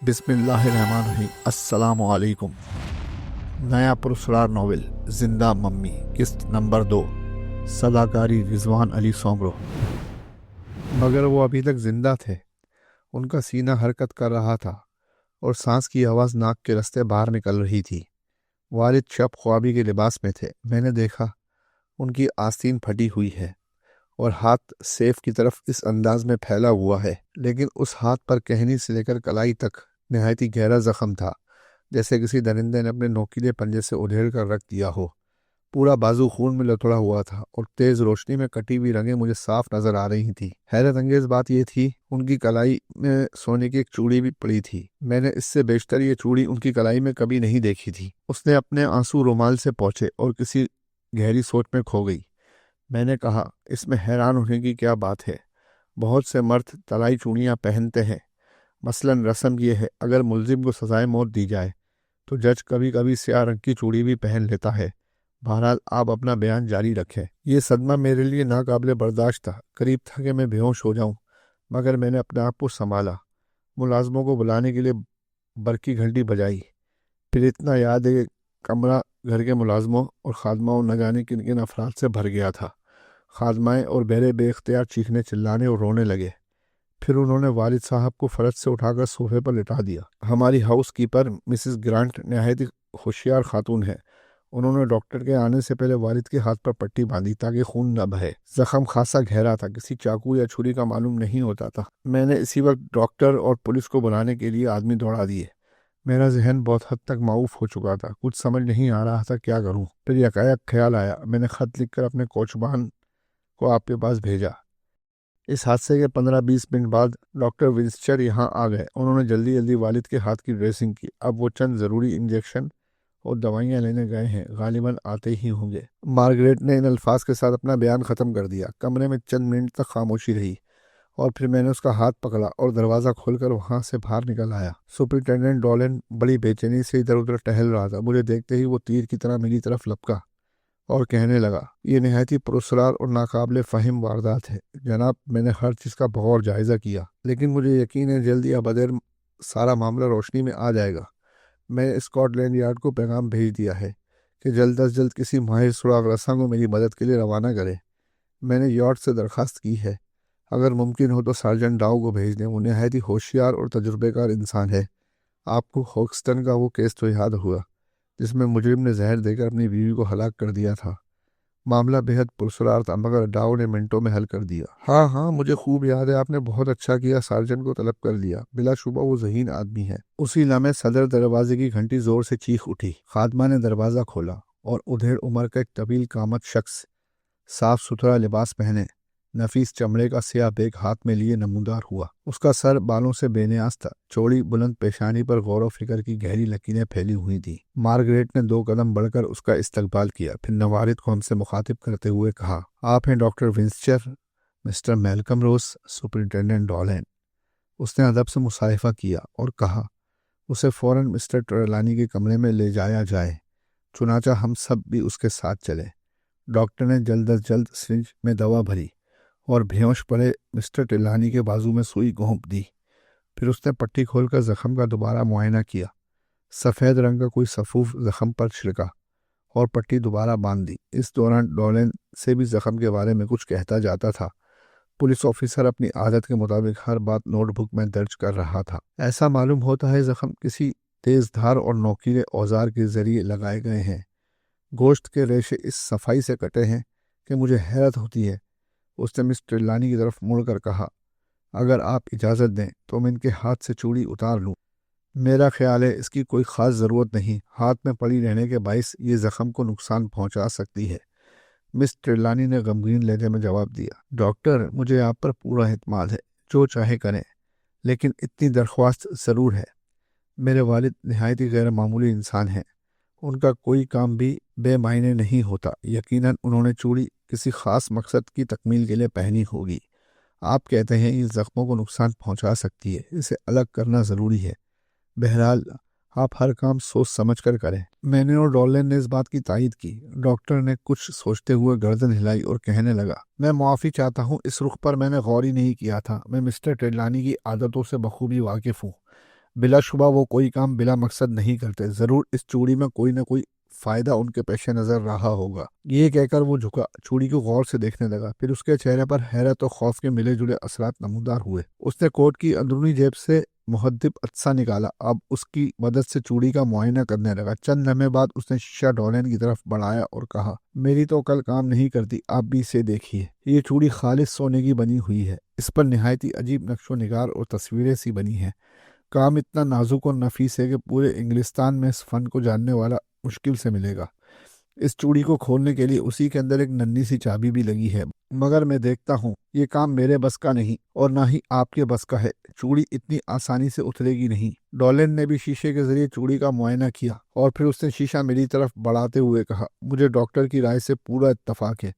بسم اللہ الرحمن الرحیم۔ السلام علیکم۔ نیا پرسرار ناول زندہ ممی، قسط نمبر 2، صداکاری رضوان علی سونگرو۔ مگر وہ ابھی تک زندہ تھے۔ ان کا سینہ حرکت کر رہا تھا اور سانس کی آواز ناک کے رستے باہر نکل رہی تھی۔ والد شب خوابی کے لباس میں تھے۔ میں نے دیکھا ان کی آستین پھٹی ہوئی ہے اور ہاتھ سیف کی طرف اس انداز میں پھیلا ہوا ہے، لیکن اس ہاتھ پر کہنی سے لے کر کلائی تک نہایت ہی گہرا زخم تھا، جیسے کسی درندے نے اپنے نوکیلے پنجے سے ادھیڑ کر رکھ دیا ہو۔ پورا بازو خون میں لتڑا ہوا تھا اور تیز روشنی میں کٹی ہوئی رگیں مجھے صاف نظر آ رہی تھیں۔ حیرت انگیز بات یہ تھی، ان کی کلائی میں سونے کی ایک چوڑی بھی پڑی تھی۔ میں نے اس سے بیشتر یہ چوڑی ان کی کلائی میں کبھی نہیں دیکھی تھی۔ اس نے اپنے آنسو رومال سے پوچھے اور کسی گہری سوچ میں کھو گئی۔ میں نے کہا، اس میں حیران ہونے کی کیا بات ہے؟ بہت سے مرد طلائی چوڑیاں پہنتے ہیں۔ مثلاً رسم یہ ہے، اگر ملزم کو سزائے موت دی جائے تو جج کبھی کبھی سیاہ رنگ کی چوڑی بھی پہن لیتا ہے۔ بہرحال آپ اپنا بیان جاری رکھیں۔ یہ صدمہ میرے لیے ناقابل برداشت تھا۔ قریب تھا کہ میں بے ہوش ہو جاؤں، مگر میں نے اپنے آپ کو سنبھالا۔ ملازموں کو بلانے کے لیے برقی گھنٹی بجائی۔ پھر اتنا یاد ہے کہ کمرہ گھر کے ملازموں اور خادماؤں نہ جانے کن کن افراد سے بھر گیا تھا۔ خادمائیں اور بیرے بے اختیار چیخنے چلانے اور رونے لگے۔ پھر انہوں نے والد صاحب کو فرش سے اٹھا کر صوفے پر لٹا دیا۔ ہماری ہاؤس کیپر مسز گرانٹ نہایت ہی ہوشیار خاتون ہے۔ انہوں نے ڈاکٹر کے آنے سے پہلے والد کے ہاتھ پر پٹی باندھی تاکہ خون نہ بہے۔ زخم خاصا گہرا تھا، کسی چاقو یا چھری کا معلوم نہیں ہوتا تھا۔ میں نے اسی وقت ڈاکٹر اور پولیس کو بلانے کے لیے آدمی دوڑا دیے۔ میرا ذہن بہت حد تک معاف ہو چکا تھا، کچھ سمجھ نہیں آ رہا تھا کیا کروں۔ پھر یکایک خیال آیا، میں نے خط لکھ کر اپنے کوچبان کو آپ کے پاس بھیجا۔ اس حادثے کے 15-20 منٹ بعد ڈاکٹر ونسچر یہاں آ گئے۔ انہوں نے جلدی جلدی والد کے ہاتھ کی ڈریسنگ کی۔ اب وہ چند ضروری انجیکشن اور دوائیاں لینے گئے ہیں، غالباً آتے ہی ہوں گے۔ مارگریٹ نے ان الفاظ کے ساتھ اپنا بیان ختم کر دیا۔ کمرے میں چند منٹ تک خاموشی رہی اور پھر میں نے اس کا ہاتھ پکڑا اور دروازہ کھول کر وہاں سے باہر نکل آیا۔ سپرنٹینڈنٹ ڈولن بڑی بے چینی سے ادھر ادھر ٹہل رہا تھا۔ مجھے دیکھتے ہی وہ تیر کی طرح میری طرف لپکا اور کہنے لگا، یہ نہایت ہی پراسرار اور ناقابل فہم واردات ہے جناب۔ میں نے ہر چیز کا بغور جائزہ کیا، لیکن مجھے یقین ہے جلد یا بدیر سارا معاملہ روشنی میں آ جائے گا۔ میں نے اسکاٹ لینڈ یارڈ کو پیغام بھیج دیا ہے کہ جلد از جلد کسی ماہر سراغ رساں کو میری مدد کے لیے روانہ کرے۔ میں نے یارڈ سے درخواست کی ہے، اگر ممکن ہو تو سارجنٹ ڈاؤ کو بھیج دیں۔ وہ نہایت ہی ہوشیار اور تجربے کار انسان ہے۔ آپ کو ہوکسٹن کا وہ کیس تو یاد ہوا جس میں مجرم نے زہر دے کر اپنی بیوی کو ہلاک کر دیا تھا؟ معاملہ بہت پرسرار تھا، مگر ڈاؤ نے منٹوں میں حل کر دیا۔ ہاں، مجھے خوب یاد ہے۔ آپ نے بہت اچھا کیا، سارجنٹ کو طلب کر لیا۔ بلا شبہ وہ ذہین آدمی ہے۔ اسی لمحے صدر دروازے کی گھنٹی زور سے چیخ اٹھی۔ خادمہ نے دروازہ کھولا اور ادھیڑ عمر کا ایک طویل قامت شخص، صاف ستھرا لباس پہنے، نفیس چمڑے کا سیاہ بیگ ہاتھ میں لیے نمودار ہوا۔ اس کا سر بالوں سے بے نیاز تھا، چوڑی بلند پیشانی پر غور و فکر کی گہری لکیریں پھیلی ہوئی تھیں۔ مارگریٹ نے 2 قدم بڑھ کر اس کا استقبال کیا، پھر نوارد کو ہم سے مخاطب کرتے ہوئے کہا، آپ ہیں ڈاکٹر ونسچر؟ مسٹر میلکم روز، سپرنٹینڈنٹ ڈولن۔ اس نے ادب سے مصافحہ کیا اور کہا، اسے فوراً مسٹر ٹریلانی کے کمرے میں لے جایا جائے۔ چنانچہ ہم سب بھی اس کے ساتھ چلے۔ ڈاکٹر نے جلد از جلد سرنج میں دوا بھری اور بھیوش پڑے مسٹر ٹریلانی کے بازو میں سوئی گھونپ دی۔ پھر اس نے پٹی کھول کر زخم کا دوبارہ معائنہ کیا۔ سفید رنگ کا کوئی سفوف زخم پر چھڑکا اور پٹی دوبارہ باندھ دی۔ اس دوران ڈولن سے بھی زخم کے بارے میں کچھ کہتا جاتا تھا۔ پولیس آفیسر اپنی عادت کے مطابق ہر بات نوٹ بک میں درج کر رہا تھا۔ ایسا معلوم ہوتا ہے زخم کسی تیز دھار اور نوکیلے اوزار کے ذریعے لگائے گئے ہیں۔ گوشت کے ریشے اس صفائی سے کٹے ہیں کہ مجھے حیرت ہوتی ہے۔ اس نے مس ٹریلانی کی طرف مڑ کر کہا، اگر آپ اجازت دیں تو میں ان کے ہاتھ سے چوڑی اتار لوں۔ میرا خیال ہے اس کی کوئی خاص ضرورت نہیں، ہاتھ میں پڑی رہنے کے باعث یہ زخم کو نقصان پہنچا سکتی ہے۔ مس ٹریلانی نے غمگین لہجے میں جواب دیا، ڈاکٹر مجھے آپ پر پورا اعتماد ہے، جو چاہے کریں، لیکن اتنی درخواست ضرور ہے۔ میرے والد نہایت ہی غیر معمولی انسان ہیں، ان کا کوئی کام بھی بے معنی نہیں ہوتا۔ یقیناً انہوں نے چوڑی کسی خاص مقصد کی تکمیل کے لیے پہنی ہوگی۔ آپ کہتے ہیں یہ زخموں کو نقصان پہنچا سکتی ہے، اسے الگ کرنا ضروری ہے۔ بہرحال آپ ہر کام سوچ سمجھ کر کریں۔ میں نے اور ڈولن نے اس بات کی تائید کی۔ ڈاکٹر نے کچھ سوچتے ہوئے گردن ہلائی اور کہنے لگا، میں معافی چاہتا ہوں، اس رخ پر میں نے غور ہی نہیں کیا تھا۔ میں مسٹر ٹریلانی کی عادتوں سے بخوبی واقف ہوں۔ بلا شبہ وہ کوئی کام بلا مقصد نہیں کرتے، ضرور اس چوڑی میں کوئی نہ کوئی فائدہ ان کے پیش نظر رہا ہوگا۔ یہ کہہ کر وہ جھکا، چوڑی کو غور سے دیکھنے لگا، پھر اس کے چہرے پر حیرت اور خوف کے ملے جلے اثرات نمودار ہوئے۔ اس نے کوٹ کی اندرونی جیب سے محدب عدسہ نکالا، اب اس کی مدد سے چوڑی کا معائنہ کرنے لگا۔ چند لمحے بعد اس نے شیشہ ڈولین کی طرف بڑھایا اور کہا، میری تو کل کام نہیں کرتی، آپ بھی اسے دیکھیے۔ یہ چوڑی خالص سونے کی بنی ہوئی ہے، اس پر نہایت ہی عجیب نقش و نگار اور تصویریں سی بنی ہیں۔ کام اتنا نازک اور نفیس ہے کہ پورے انگلستان میں اس فن کو جاننے والا مشکل سے ملے گا۔ اس چوڑی کو کھولنے کے لیے اسی کے اندر ایک ننھی سی چابی بھی لگی ہے، مگر میں دیکھتا ہوں یہ کام میرے بس کا نہیں اور نہ ہی آپ کے بس کا ہے۔ چوڑی اتنی آسانی سے اترے گی نہیں۔ ڈولین نے بھی شیشے کے ذریعے چوڑی کا معائنہ کیا اور پھر اس نے شیشہ میری طرف بڑھاتے ہوئے کہا، مجھے ڈاکٹر کی رائے سے پورا اتفاق ہے،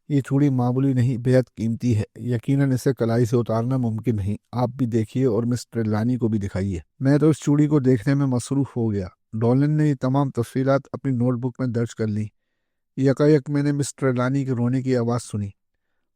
یہ چوڑی معمولی نہیں، بے حد قیمتی ہے، یقیناً اسے کلائی سے اتارنا ممکن نہیں۔ آپ بھی دیکھیے اور مس ٹریلانی کو بھی دکھائیے۔ میں تو اس چوڑی کو دیکھنے میں مصروف ہو گیا۔ ڈولین نے یہ تمام تفصیلات اپنی نوٹ بک میں درج کر لی۔ یکایک میں نے مس ٹریلانی کے رونے کی آواز سنی۔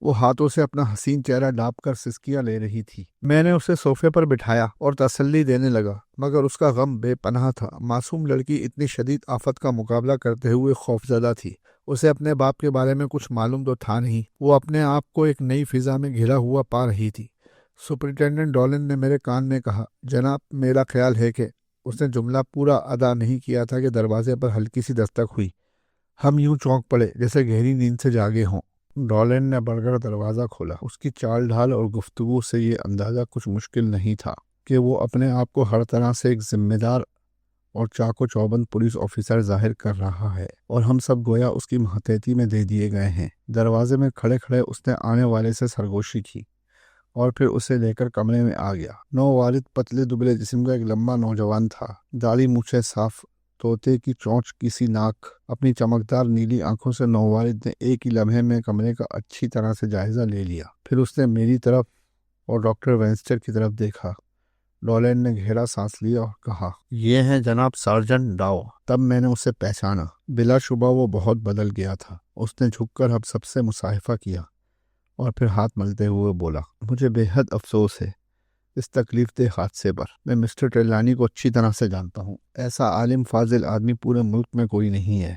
وہ ہاتھوں سے اپنا حسین چہرہ ڈھانپ کر سسکیاں لے رہی تھی۔ میں نے اسے صوفے پر بٹھایا اور تسلی دینے لگا، مگر اس کا غم بے پناہ تھا۔ معصوم لڑکی اتنی شدید آفت کا مقابلہ کرتے ہوئے خوفزدہ تھی۔ اسے اپنے باپ کے بارے میں کچھ معلوم تو تھا نہیں، وہ اپنے آپ کو ایک نئی فضا میں گھرا ہوا پا رہی تھی۔ سپرنٹینڈنٹ ڈولین نے میرے کان میں کہا، جناب، میرا خیال ہے کہ… اس نے جملہ پورا ادا نہیں کیا تھا کہ دروازے پر ہلکی سی دستک ہوئی۔ ہم یوں چونک پڑے جیسے گہری نیند سے جاگے ہوں۔ ڈولین نے بڑھ کر دروازہ کھولا۔ اس کی چال ڈھال اور گفتگو سے یہ اندازہ کچھ مشکل نہیں تھا کہ وہ اپنے آپ کو ہر طرح سے ایک ذمہ دار اور چاق و چوبند پولیس آفیسر ظاہر کر رہا ہے، اور ہم سب گویا اس کی ماتحتی میں دے دیے گئے ہیں۔ دروازے میں کھڑے کھڑے اس نے آنے والے سے سرگوشی کی اور پھر اسے لے کر کمرے میں آ گیا۔ نووالد پتلے دبلے جسم کا ایک لمبا نوجوان تھا، داڑھی مونچھیں صاف، طوطے کی چونچ کی سی ناک۔ اپنی چمکدار نیلی آنکھوں سے نووالد نے ایک ہی لمحے میں کمرے کا اچھی طرح سے جائزہ لے لیا، پھر اس نے میری طرف اور ڈاکٹر وینسٹر کی طرف دیکھا۔ ڈولین نے گہرا سانس لیا اور کہا، یہ ہیں جناب سارجنٹ ڈاؤ۔ تب میں نے اسے پہچانا۔ بلا شبہ وہ بہت بدل گیا تھا۔ اس نے جھک کر ہم سب سے مصافحہ کیا اور پھر ہاتھ ملتے ہوئے بولا، مجھے بے حد افسوس ہے اس تکلیف دہ حادثے پر۔ میں مسٹر ٹریلانی کو اچھی طرح سے جانتا ہوں۔ ایسا عالم فاضل آدمی پورے ملک میں کوئی نہیں ہے،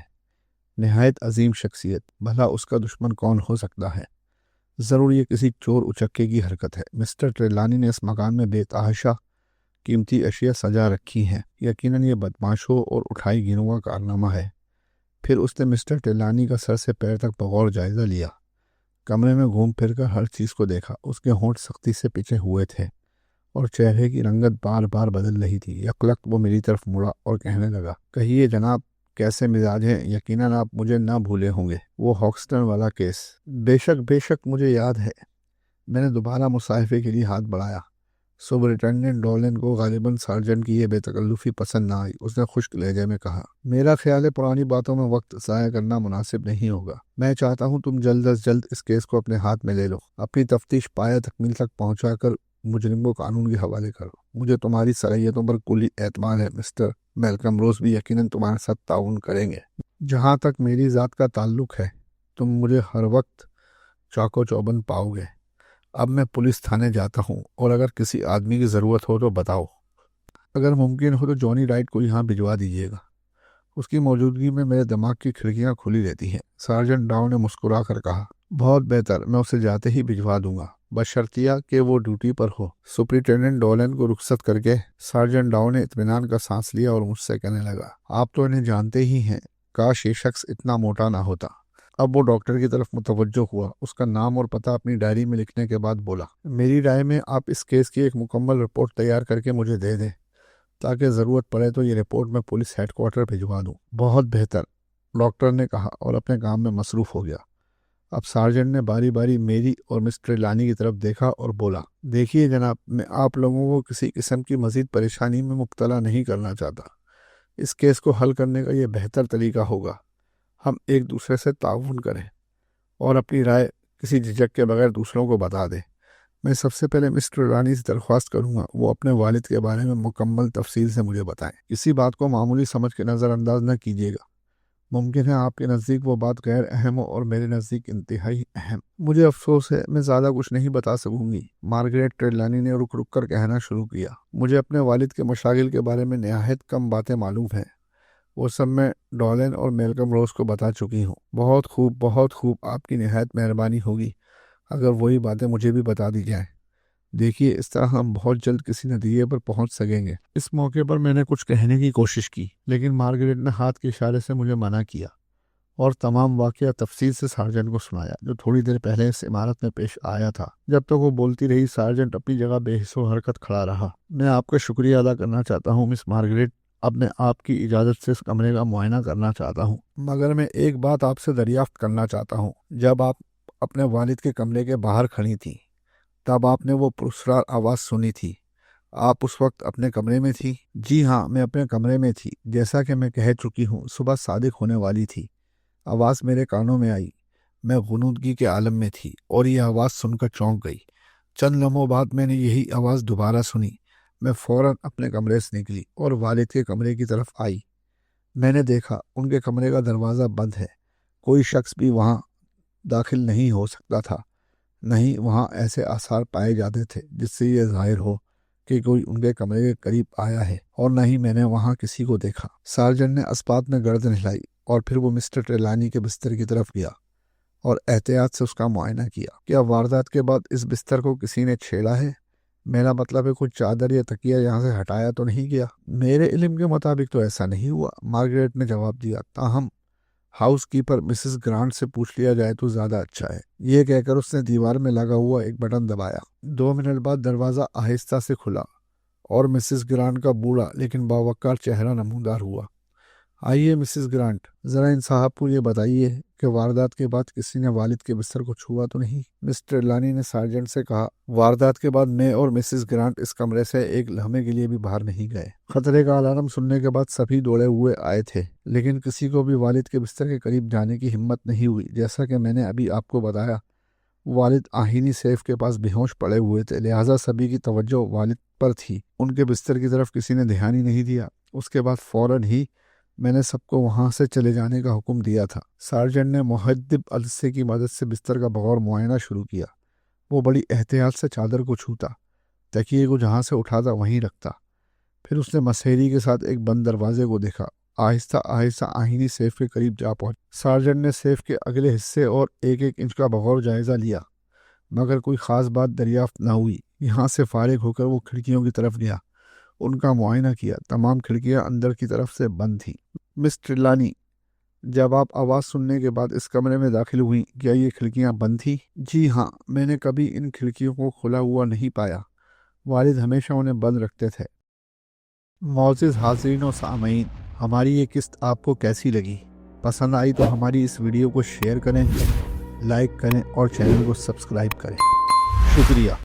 نہایت عظیم شخصیت۔ بھلا اس کا دشمن کون ہو سکتا ہے؟ ضرور یہ کسی چور اچکے کی حرکت ہے۔ مسٹر ٹریلانی نے اس مکان میں بے تحاشا قیمتی اشیاء سجا رکھی ہیں، یقیناً یہ بدماشوں اور اٹھائی گینوں کا کارنامہ ہے۔ پھر اس نے مسٹر ٹریلانی کا سر سے پیر تک بغور جائزہ لیا، کمرے میں گھوم پھر کر ہر چیز کو دیکھا۔ اس کے ہونٹ سختی سے پچے ہوئے تھے اور چہرے کی رنگت بار بار بدل رہی تھی۔ یکلخت وہ میری طرف مڑا اور کہنے لگا، کہیے جناب، کیسے مزاج ہیں؟ یقیناً آپ مجھے نہ بھولے ہوں گے، وہ ہاکسٹن والا کیس۔ بے شک مجھے یاد ہے۔ میں نے دوبارہ مصافحے کے لیے ہاتھ بڑھایا۔ سپرنٹینڈنٹ ڈولین کو غالباً سارجنٹ کی یہ بے تکلفی پسند نہ آئی۔ اس نے خشک لہجے میں کہا، میرا خیال ہے پرانی باتوں میں وقت ضائع کرنا مناسب نہیں ہوگا۔ میں چاہتا ہوں تم جلد از جلد اس کیس کو اپنے ہاتھ میں لے لو، اپنی تفتیش پایہ تکمیل تک پہنچا کر مجرم کو قانون کے حوالے کرو۔ مجھے تمہاری صلاحیتوں پر کلی اعتماد ہے۔ مسٹر میلکم روز بھی یقیناً تمہارے ساتھ تعاون کریں گے۔ جہاں تک میری ذات کا تعلق ہے، تم مجھے ہر وقت چاق و چوبند پاؤ گے۔ اب میں پولیس تھانے جاتا ہوں، اور اگر کسی آدمی کی ضرورت ہو تو بتاؤ۔ اگر ممکن ہو تو جونی رائٹ کو یہاں بھجوا دیجیے گا، اس کی موجودگی میں میرے دماغ کی کھڑکیاں کھلی رہتی ہیں۔ سارجنٹ ڈاؤ نے مسکرا کر کہا، بہت بہتر، میں اسے جاتے ہی بھجوا دوں گا، بشرطیہ کہ وہ ڈیوٹی پر ہو۔ سپرنٹینڈنٹ ڈولین کو رخصت کر کے سارجنٹ ڈاؤ نے اطمینان کا سانس لیا اور مجھ سے کہنے لگا، آپ تو انہیں جانتے ہی ہیں، کاش یہ شخص اتنا موٹا نہ ہوتا۔ اب وہ ڈاکٹر کی طرف متوجہ ہوا۔ اس کا نام اور پتہ اپنی ڈائری میں لکھنے کے بعد بولا، میری رائے میں آپ اس کیس کی ایک مکمل رپورٹ تیار کر کے مجھے دے دیں، تاکہ ضرورت پڑے تو یہ رپورٹ میں پولیس ہیڈ کوارٹر بھجوا دوں۔ بہت بہتر، ڈاکٹر نے کہا اور اپنے کام میں مصروف ہو گیا۔ اب سارجنٹ نے باری باری میری اور مس ٹریلانی کی طرف دیکھا اور بولا، دیکھیے جناب، میں آپ لوگوں کو کسی قسم کی مزید پریشانی میں مبتلا نہیں کرنا چاہتا۔ اس کیس کو حل کرنے کا یہ بہتر طریقہ ہوگا، ہم ایک دوسرے سے تعاون کریں اور اپنی رائے کسی جھجک کے بغیر دوسروں کو بتا دیں۔ میں سب سے پہلے مسٹر رانی سے درخواست کروں گا وہ اپنے والد کے بارے میں مکمل تفصیل سے مجھے بتائیں۔ کسی بات کو معمولی سمجھ کے نظر انداز نہ کیجیے گا۔ ممکن ہے آپ کے نزدیک وہ بات غیر اہم ہو اور میرے نزدیک انتہائی اہم۔ مجھے افسوس ہے، میں زیادہ کچھ نہیں بتا سکوں گی، مارگریٹ ٹریلانی نے رک رک کر کہنا شروع کیا۔ مجھے اپنے والد کے مشاغل کے بارے میں نہایت کم باتیں معلوم ہیں۔ وہ سب میں ڈولن اور میلکم روز کو بتا چکی ہوں۔ بہت خوب، بہت خوب، آپ کی نہایت مہربانی ہوگی اگر وہی باتیں مجھے بھی بتا دی جائیں۔ دیکھیے، اس طرح ہم بہت جلد کسی نتیجے پر پہنچ سکیں گے۔ اس موقع پر میں نے کچھ کہنے کی کوشش کی، لیکن مارگریٹ نے ہاتھ کے اشارے سے مجھے منع کیا اور تمام واقعہ تفصیل سے سارجنٹ کو سنایا، جو تھوڑی دیر پہلے اس عمارت میں پیش آیا تھا۔ جب تک وہ بولتی رہی، سارجنٹ اپنی جگہ بے حس و حرکت کھڑا رہا۔ میں آپ کا شکریہ ادا کرنا چاہتا ہوں مس مارگریٹ، اب میں آپ کی اجازت سے اس کمرے کا معائنہ کرنا چاہتا ہوں، مگر میں ایک بات آپ سے دریافت کرنا چاہتا ہوں۔ جب آپ اپنے والد کے کمرے کے باہر کھڑی تھیں، تب آپ نے وہ پرسرار آواز سنی تھی۔ آپ اس وقت اپنے کمرے میں تھی؟ جی ہاں، میں اپنے کمرے میں تھی۔ جیسا کہ میں کہہ چکی ہوں، صبح صادق ہونے والی تھی۔ آواز میرے کانوں میں آئی۔ میں غنودگی کے عالم میں تھی اور یہ آواز سن کر چونک گئی۔ چند لمحوں بعد میں نے یہی آواز دوبارہ سنی۔ میں فوراً اپنے کمرے سے نکلی اور والد کے کمرے کی طرف آئی۔ میں نے دیکھا ان کے کمرے کا دروازہ بند ہے۔ کوئی شخص بھی وہاں داخل نہیں ہو سکتا تھا۔ نہیں وہاں ایسے آثار پائے جاتے تھے جس سے یہ ظاہر ہو کہ کوئی ان کے کمرے کے قریب آیا ہے، اور نہ ہی میں نے وہاں کسی کو دیکھا۔ سارجنٹ نے اسپات میں گردن ہلائی اور پھر وہ مسٹر ٹریلانی کے بستر کی طرف گیا اور احتیاط سے اس کا معائنہ کیا۔ کیا واردات کے بعد اس بستر کو کسی نے چھیڑا ہے؟ میرا مطلب ہے کوئی چادر یا تکیہ یہاں سے ہٹایا تو نہیں گیا؟ میرے علم کے مطابق تو ایسا نہیں ہوا، مارگریٹ نے جواب دیا۔ تاہم ہاؤس کیپر مسز گرانٹ سے پوچھ لیا جائے تو زیادہ اچھا ہے۔ یہ کہہ کر اس نے دیوار میں لگا ہوا ایک بٹن دبایا۔ 2 منٹ بعد دروازہ آہستہ سے کھلا اور مسز گرانٹ کا بوڑھا لیکن باوقار چہرہ نمودار ہوا۔ آئیے مسز گرانٹ، ذرا ان صاحب کو یہ بتائیے کہ واردات کے بعد کسی نے والد کے بستر کو چھوا تو نہیں؟ مسٹر ٹریلانی نے سارجنٹ سے کہا۔ واردات کے بعد میں اور مسز گرانٹ اس کمرے سے ایک لمحے کے لیے بھی باہر نہیں گئے۔ خطرے کا الارم سننے کے بعد سبھی دوڑے ہوئے آئے تھے، لیکن کسی کو بھی والد کے بستر کے قریب جانے کی ہمت نہیں ہوئی۔ جیسا کہ میں نے ابھی آپ کو بتایا، والد آہینی سیف کے پاس بے ہوش پڑے ہوئے تھے، لہٰذا سبھی کی توجہ والد پر تھی۔ ان کے بستر کی طرف کسی نے دھیان ہی نہیں دیا۔ اس کے بعد فوراً ہی میں نے سب کو وہاں سے چلے جانے کا حکم دیا تھا۔ سارجنٹ نے محدب عدسے کی مدد سے بستر کا بغور معائنہ شروع کیا۔ وہ بڑی احتیاط سے چادر کو چھوتا، تکیے کو جہاں سے اٹھاتا وہیں رکھتا۔ پھر اس نے مسحری کے ساتھ ایک بند دروازے کو دیکھا۔ آہستہ آہستہ آہینی سیف کے قریب جا پہنچ۔ سارجنٹ نے سیف کے اگلے حصے اور ایک ایک انچ کا بغور جائزہ لیا، مگر کوئی خاص بات دریافت نہ ہوئی۔ یہاں سے فارغ ہو کر وہ کھڑکیوں کی طرف گیا، ان کا معائنہ کیا۔ تمام کھڑکیاں اندر کی طرف سے بند تھیں۔ مس ٹریلانی، جب آپ آواز سننے کے بعد اس کمرے میں داخل ہوئیں، کیا یہ کھڑکیاں بند تھیں؟ جی ہاں، میں نے کبھی ان کھڑکیوں کو کھلا ہوا نہیں پایا۔ والد ہمیشہ انہیں بند رکھتے تھے۔ معزز حاضرین و سامعین، ہماری یہ قسط آپ کو کیسی لگی؟ پسند آئی تو ہماری اس ویڈیو کو شیئر کریں، لائک کریں اور چینل کو سبسکرائب کریں۔ شکریہ۔